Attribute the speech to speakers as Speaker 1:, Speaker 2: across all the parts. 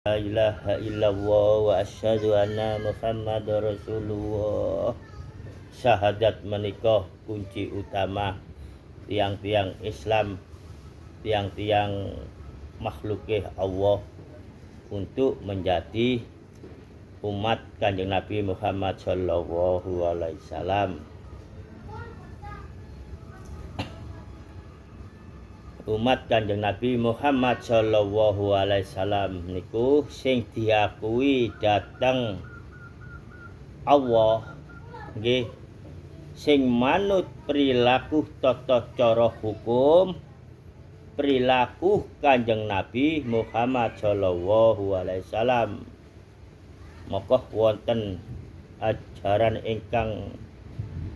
Speaker 1: La ilaha illallah wa asyhadu anna Muhammadar Rasulullah. Syahadat menikah kunci utama tiang-tiang Islam, tiang-tiang makhlukih Allah untuk menjadi umat Kanjeng Nabi Muhammad sallallahu alaihi wasallam. Umat Kanjeng Nabi Muhammad sallallahu alaihi wasallam niku sing diakui dateng Allah nggih, sing manut perilaku tata cara hukum perilaku Kanjeng Nabi Muhammad sallallahu alaihi wasallam. Maka wonten ajaran ingkang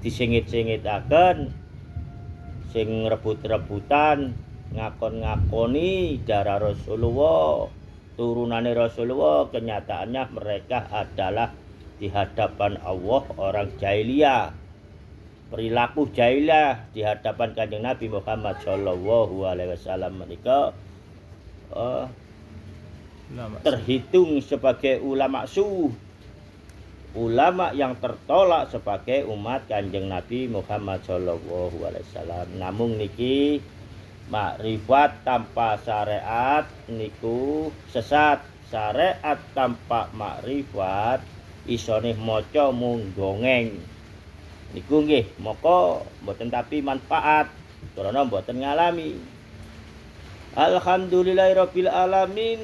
Speaker 1: disengit-sengitaken, sing rebut-rebutan ngakon-ngakoni darah Rasulullah, turunane Rasulullah, kenyataannya mereka adalah di hadapan Allah orang jahiliyah, perilaku jahiliyah di hadapan Kanjeng Nabi Muhammad sallallahu alaihi wasallam menika terhitung sebagai ulama ulama yang tertolak sebagai umat Kanjeng Nabi Muhammad sallallahu alaihi wasallam. Namung niki makrifat tanpa syariat niku sesat. Syariat tanpa makrifat isone maca mung dongeng. Niku nggih maka mboten tapi manfaat karena mboten ngalami. Alhamdulillahirabbil alamin.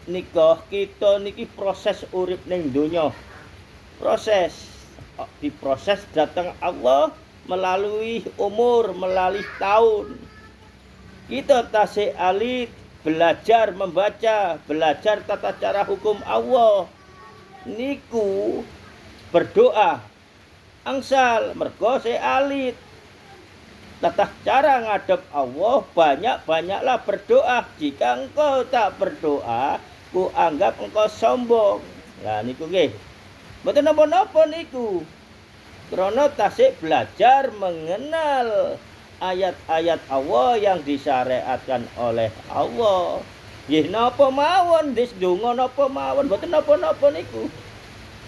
Speaker 1: Nikah kita niki proses urip ning donya. Diproses datang Allah melalui umur, melalui tahun. Kita tasik alit belajar membaca, belajar tata cara hukum Allah niku berdoa angsal mergo se alit tata cara ngadep Allah. Banyak-banyaklah berdoa. Jika engkau tak berdoa, ku anggap engkau sombong. Nah niku nggih mboten napa-napa niku, krana tasik belajar mengenal ayat-ayat Allah yang disyariatkan oleh Allah. Nggih napa mawon, dis donga napa mawon, mboten napa-napa niku.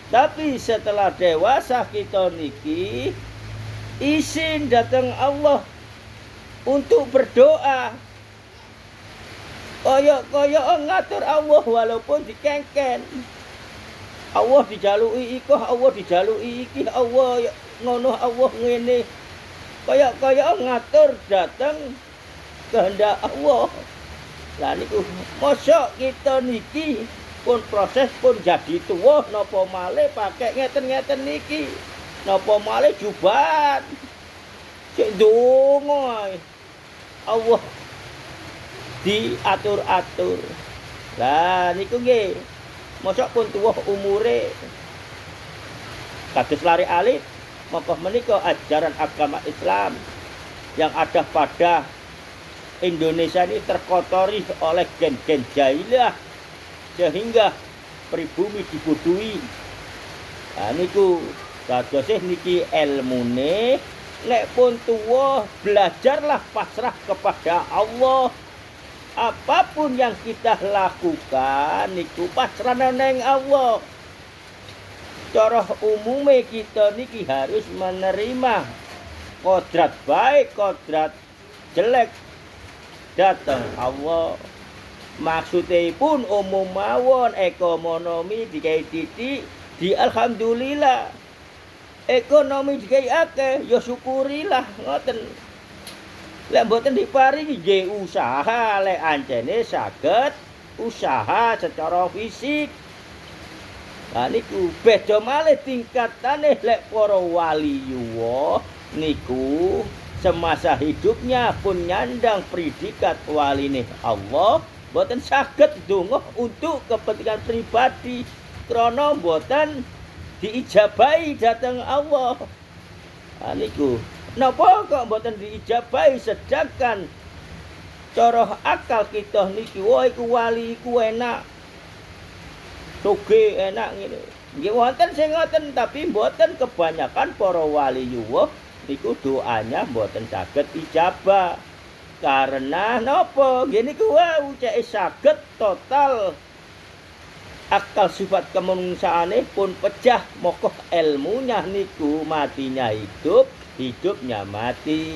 Speaker 1: Tapi setelah dewasa kita niki izin datang Allah untuk berdoa. Kaya ngatur Allah walaupun dikengken. Allah dijaluki iko, Allah dijaluki iki, Allah ngono, Allah ngene. Kaya ngatur datang kehendak Allah. Lah niku mosok kita niki pun proses pun jadi tua napa malih pakai ngeten-ngeten niki. Napa malih jubat. Sik ndonga Allah diatur-atur. Lah niku nggih mosok pun tua umure kados lari alit. Maka menika ajaran agama Islam yang ada pada Indonesia ini terkotori oleh gen-gen jahiliyah sehingga pribumi dibodohi. Nah niku dados niki ilmune nek pun tuwa belajarlah pasrah kepada Allah. Apapun yang kita lakukan niku pasrah neng Allah. Cara umume kita niki harus menerima kodrat baik, kodrat jelek datang Allah. Maksudnya pun umum mawon, ekonomi dikai titik di alhamdulillah. Ekonomi dikai akeh ya syukurilah ngoten. Lek mboten diparingi nggih usaha, lek ancene saged usaha secara fisik. Nah niku beda malih tingkatane lek para waliyullah niku semasa hidupnya pun nyandang predikat waline Allah, mboten saged donga untuk kepentingan pribadi krana mboten diijabahi dateng Allah. Nah niku napa kok mboten diijabahi sedangkan cara akal kita niki wah iku wali iku enak. Sugih enak ngene. Nggih wonten sing ngoten tapi mboten kebanyakan para waliyullah niku doanya mboten saged ijabah. Karena napa? Nggih niku wau cek saged total akal sifat kemanusiaane pun pecah, mokoh ilmunya niku matinya hidup, hidupnya mati.